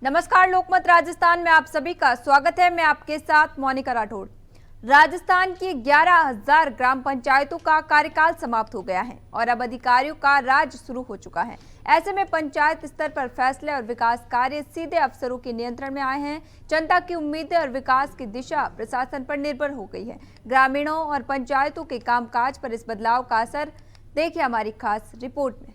नमस्कार, लोकमत राजस्थान में आप सभी का स्वागत है। मैं आपके साथ मोनिका राठौड़। राजस्थान की 11,000 ग्राम पंचायतों का कार्यकाल समाप्त हो गया है और अब अधिकारियों का राज शुरू हो चुका है। ऐसे में पंचायत स्तर पर फैसले और विकास कार्य सीधे अफसरों के नियंत्रण में आए हैं। जनता की उम्मीदें और विकास की दिशा प्रशासन पर निर्भर हो गई है। ग्रामीणों और पंचायतों के कामकाज पर इस बदलाव का असर देखिए हमारी खास रिपोर्ट में।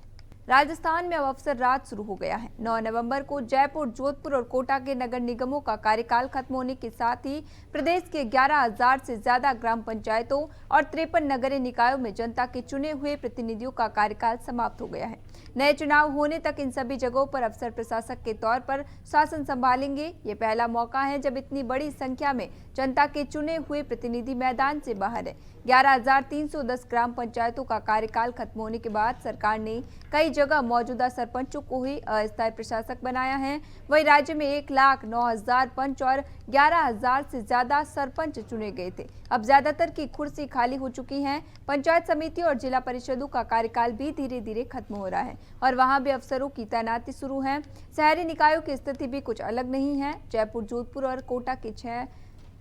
राजस्थान में अब अफसर राज शुरू हो गया है। 9 नवंबर को जयपुर, जोधपुर और कोटा के नगर निगमों का कार्यकाल खत्म होने के साथ ही प्रदेश के 11,000 से ज्यादा ग्राम पंचायतों और 53 नगरीय निकायों में जनता के चुने हुए प्रतिनिधियों का कार्यकाल समाप्त हो गया है। नए चुनाव होने तक इन सभी जगहों पर अफसर प्रशासक के तौर पर शासन संभालेंगे। ये पहला मौका है जब इतनी बड़ी संख्या में जनता के चुने हुए प्रतिनिधि मैदान से बाहर है। 11,310 ग्राम पंचायतों का कार्यकाल खत्म होने के बाद सरकार ने कई जगह मौजूदा सरपंचों को ही अस्थायी प्रशासक बनाया है। वहीं राज्य में 1,09,000 पंच और 11,000 से ज्यादा सरपंच चुने गए थे। अब ज्यादातर की कुर्सी खाली हो चुकी हैं। पंचायत समिति और जिला परिषदों का कार्यकाल भी धीरे धीरे खत्म हो रहा है और वहां भी अफसरों की तैनाती शुरू है। शहरी निकायों की स्थिति भी कुछ अलग नहीं है। जयपुर, जोधपुर और कोटा के 6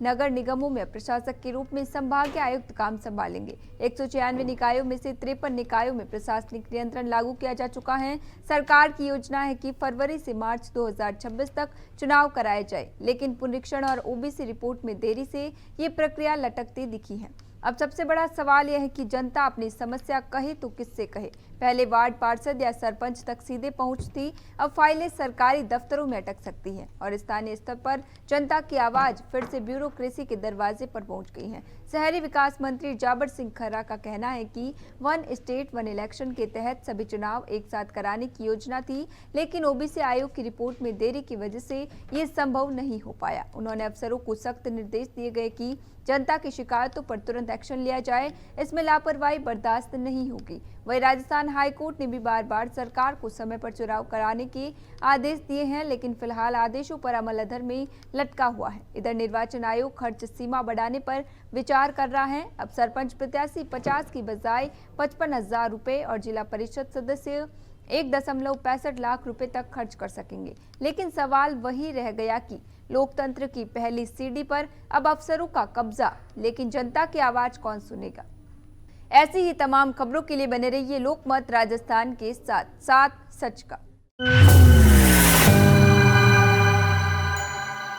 नगर निगमों में प्रशासक के रूप में संभागीय आयुक्त काम संभालेंगे। 196 निकायों में से 53 निकायों में प्रशासनिक नियंत्रण लागू किया जा चुका है। सरकार की योजना है कि फरवरी से मार्च 2026 तक चुनाव कराए जाए, लेकिन पुनरीक्षण और ओबीसी रिपोर्ट में देरी से ये प्रक्रिया लटकती दिखी है। अब सबसे बड़ा सवाल यह है कि जनता अपनी समस्या कहे तो किससे कहे। पहले वार्ड पार्षद या सरपंच तक सीधे पहुंच थी, अब फाइलें सरकारी दफ्तरों में अटक सकती हैं और स्थानीय स्तर पर जनता की आवाज फिर से ब्यूरोक्रेसी के दरवाजे पर पहुंच गई है। शहरी विकास मंत्री जाबर सिंह खर्रा का कहना है कि 1 स्टेट 1 इलेक्शन के तहत सभी चुनाव एक साथ कराने की योजना थी, लेकिन ओबीसी आयोग की रिपोर्ट में देरी की वजह से ये संभव नहीं हो पाया। उन्होंने अफसरों को सख्त निर्देश दिए गए कि जनता की शिकायतों पर तुरंत एक्शन लिया जाए, इसमें लापरवाही बर्दाश्त नहीं होगी। वहीं राजस्थान हाईकोर्ट ने भी बार बार सरकार को समय पर चुनाव कराने के आदेश दिए हैं, लेकिन फिलहाल आदेशों पर अमल अधर में लटका हुआ है। इधर निर्वाचन आयोग खर्च सीमा बढ़ाने पर विचार कर रहा है। अब सरपंच प्रत्याशी 50 की बजाय 55,000 रुपए और जिला परिषद सदस्य 1.65 लाख रुपए तक खर्च कर सकेंगे। लेकिन सवाल वही रह गया कि लोकतंत्र की पहली सीढ़ी पर अब अफसरों का कब्जा, लेकिन जनता की आवाज कौन सुनेगा। ऐसी ही तमाम खबरों के लिए बने रहिए लोकमत राजस्थान के साथ सच का।